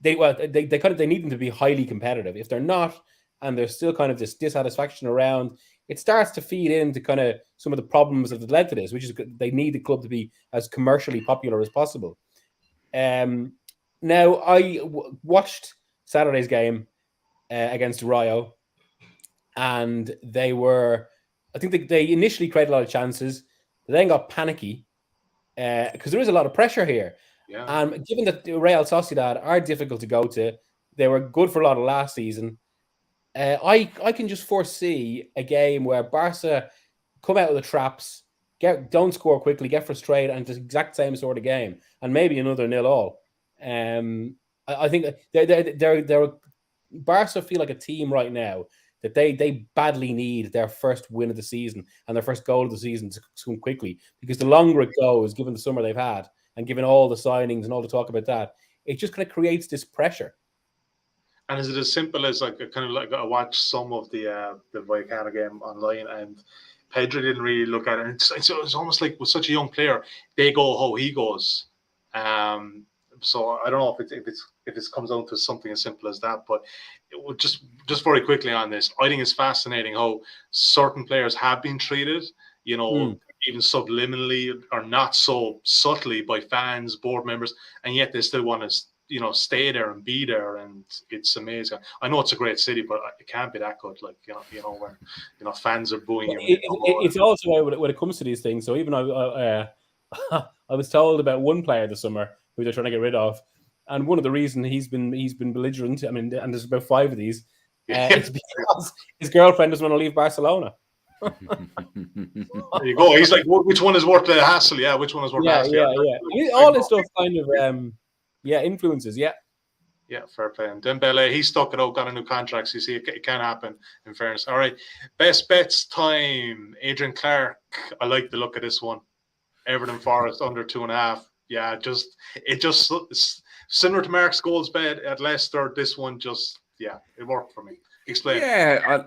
Speaker 2: they need them to be highly competitive. If they're not, and there's still kind of this dissatisfaction around, it starts to feed into kind of some of the problems that led to this, which is they need the club to be as commercially popular as possible. Now, I watched Saturday's game against Rayo, and I think they initially created a lot of chances. They then got panicky because there is a lot of pressure here.
Speaker 1: Yeah.
Speaker 2: And given that Real Sociedad are difficult to go to, they were good for a lot of last season. I can just foresee a game where Barca come out of the traps, don't score quickly, get frustrated, and it's the exact same sort of game, and maybe another 0-0. I think they're Barca feel like a team right now that they badly need their first win of the season and their first goal of the season to come quickly, because the longer it goes, given the summer they've had and given all the signings and all the talk about that, it just kind of creates this pressure.
Speaker 1: And is it as simple as I watched some of the Vallecano game online, and Pedri didn't really look at it. It's almost like with such a young player, they go how he goes. So I don't know if it comes down to something as simple as that. But it would just very quickly on this, I think it's fascinating how certain players have been treated, even subliminally or not so subtly by fans, board members, and yet they still want to stay there and be there, and it's amazing. I know it's a great city, but it can't be that good. When fans are booing you.
Speaker 2: It's also when it comes to these things. So even I was told about one player this summer who they're trying to get rid of, And one of the reasons he's been belligerent, I mean, and there's about 5 of these, it's because his girlfriend doesn't want to leave Barcelona.
Speaker 1: There you go. He's like, which one is worth the hassle? Yeah, which one is worth the hassle?
Speaker 2: Yeah. All this stuff kind of, influences. Yeah.
Speaker 1: Yeah, fair play. And Dembele, he stuck it out, got a new contract. So you see, it can happen, in fairness. All right, best bets time. Adrian Clarke. I like the look of this one. Everton Forest under 2.5. Yeah, it's similar to Mark's goals bet at Leicester. This one it worked for me. Explain.
Speaker 3: Yeah,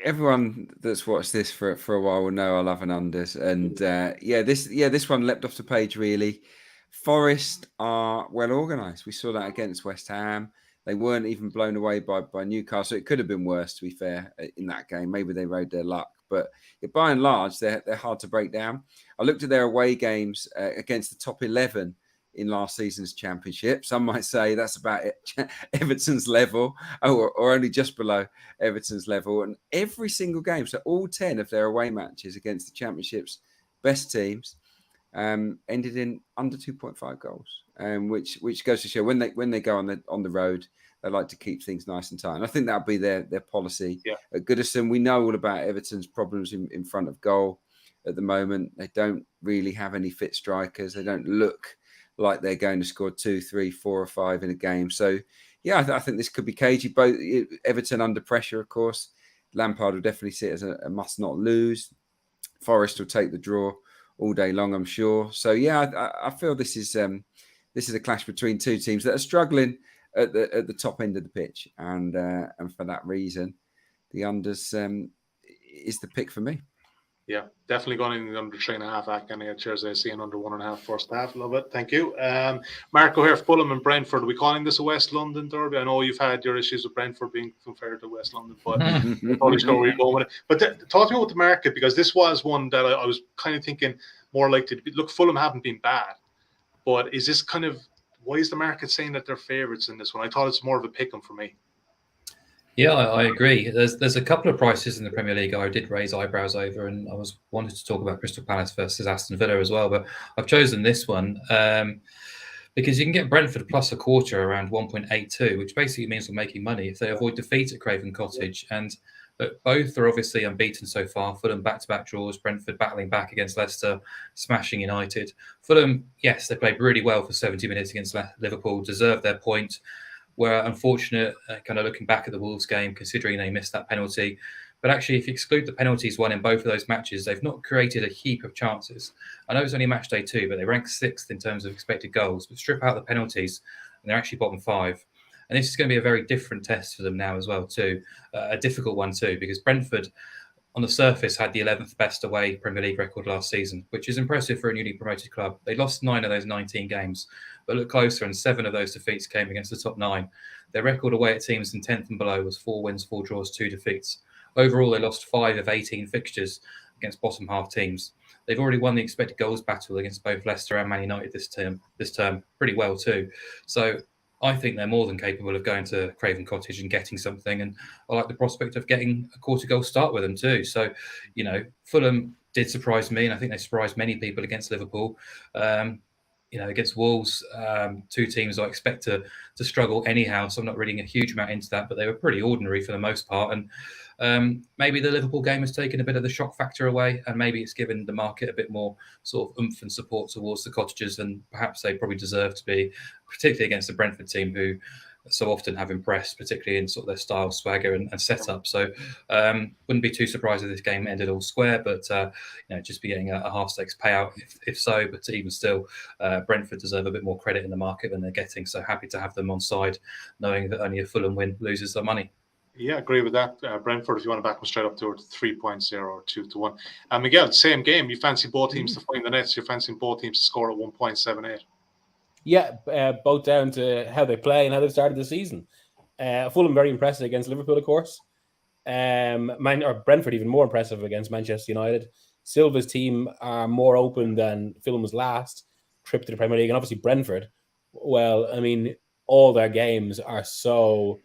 Speaker 3: everyone that's watched this for a while will know I love an unders, and this one leapt off the page really. Forest are well organised. We saw that against West Ham. They weren't even blown away by Newcastle. It could have been worse, to be fair, in that game. Maybe they rode their luck, but by and large, they're hard to break down. I looked at their away games against the top 11 in last season's championship. Some might say that's about Everton's level, or only just below Everton's level. And every single game, so all 10 of their away matches against the championship's best teams, ended in under 2.5 goals, which goes to show when they go on the road, they like to keep things nice and tight. And I think that'll be their policy.
Speaker 1: Yeah.
Speaker 3: At Goodison, we know all about Everton's problems in front of goal at the moment. They don't really have any fit strikers. They don't look like they're going to score 2, 3, 4 or 5 in a game. So, yeah, I think this could be cagey. Both Everton under pressure, of course. Lampard will definitely see it as a must not lose. Forest will take the draw all day long, I'm sure. So, yeah, I feel this is a clash between two teams that are struggling at the top end of the pitch, and for that reason, the unders is the pick for me.
Speaker 1: Yeah, definitely going in the under 3.5. I can get shares I see an under 1.5 first half. Love it. Thank you. Marco here, Fulham and Brentford. Are we calling this a West London derby? I know you've had your issues with Brentford being compared to West London, but I'm probably sure where you're going with it. But talk to me about the market, because this was one that I was kind of thinking more likely to be. Look, Fulham haven't been bad, but is this kind of, why is the market saying that they're favourites in this one? I thought it's more of a pick 'em for me.
Speaker 4: Yeah, I agree. There's a couple of prices in the Premier League I did raise eyebrows over, and I wanted to talk about Crystal Palace versus Aston Villa as well, but I've chosen this one because you can get Brentford plus a quarter around 1.82, which basically means they're making money if they avoid defeat at Craven Cottage. And both are obviously unbeaten so far. Fulham back-to-back draws, Brentford battling back against Leicester, smashing United. Fulham, yes, they played really well for 70 minutes against Liverpool, deserved their point. Were unfortunate, kind of looking back at the Wolves game, considering they missed that penalty. But actually, if you exclude the penalties won in both of those matches, they've not created a heap of chances. I know it's only match day 2, but they rank 6th in terms of expected goals. But strip out the penalties, and they're actually bottom 5. And this is going to be a very different test for them now as well, too. A difficult one, too, because Brentford, on the surface, had the 11th best away Premier League record last season, which is impressive for a newly promoted club. They lost 9 of those 19 games, but look closer, and 7 of those defeats came against the top 9. Their record away at teams in 10th and below was 4 wins, 4 draws, 2 defeats. Overall, they lost 5 of 18 fixtures against bottom half teams. They've already won the expected goals battle against both Leicester and Man United this term pretty well too. So I think they're more than capable of going to Craven Cottage and getting something. And I like the prospect of getting a quarter goal start with them too. So, Fulham did surprise me, and I think they surprised many people against Liverpool. Against Wolves, 2 teams I expect to struggle anyhow. So I'm not reading a huge amount into that, but they were pretty ordinary for the most part. And maybe the Liverpool game has taken a bit of the shock factor away, and maybe it's given the market a bit more sort of oomph and support towards the Cottagers than perhaps they probably deserve to be, particularly against the Brentford team, who so often have impressed, particularly in sort of their style, swagger and setup. So wouldn't be too surprised if this game ended all square, but just be getting a half stakes payout if so. But even still, Brentford deserve a bit more credit in the market than they're getting. So happy to have them on side, knowing that only a Fulham win loses their money.
Speaker 1: Yeah, agree with that. Brentford, if you want to back them straight up to 3.0 or 2-1. And Miguel, same game. You fancy both teams to find the nets. You're fancying both teams to score at 1.78.
Speaker 2: Yeah, both down to how they play and how they started the season. Fulham very impressive against Liverpool, of course. Brentford even more impressive against Manchester United. Silva's team are more open than Fulham's last trip to the Premier League. And obviously Brentford, well, I mean, all their games are so...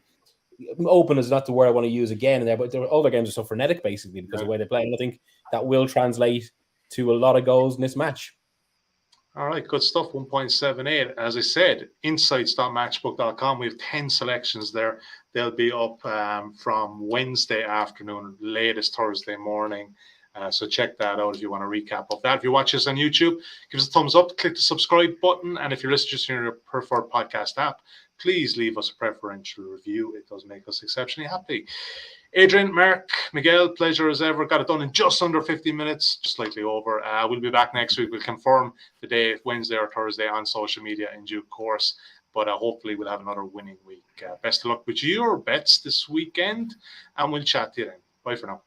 Speaker 2: Open is not the word I want to use again in there, but all their games are so frenetic, basically, because of the way they play. And I think that will translate to a lot of goals in this match.
Speaker 1: All right, good stuff. 1.78. As I said, insights.matchbook.com. We have 10 selections there. They'll be up from Wednesday afternoon, latest Thursday morning. So check that out if you want a recap of that. If you watch us on YouTube, give us a thumbs up, click the subscribe button. And if you're listening to your preferred podcast app, please leave us a preferential review. It does make us exceptionally happy. Adrian, Mark, Miguel, pleasure as ever. Got it done in just under 50 minutes, just slightly over. We'll be back next week. We'll confirm the day, Wednesday or Thursday, on social media in due course. But hopefully we'll have another winning week. Best of luck with your bets this weekend, and we'll chat to you then. Bye for now.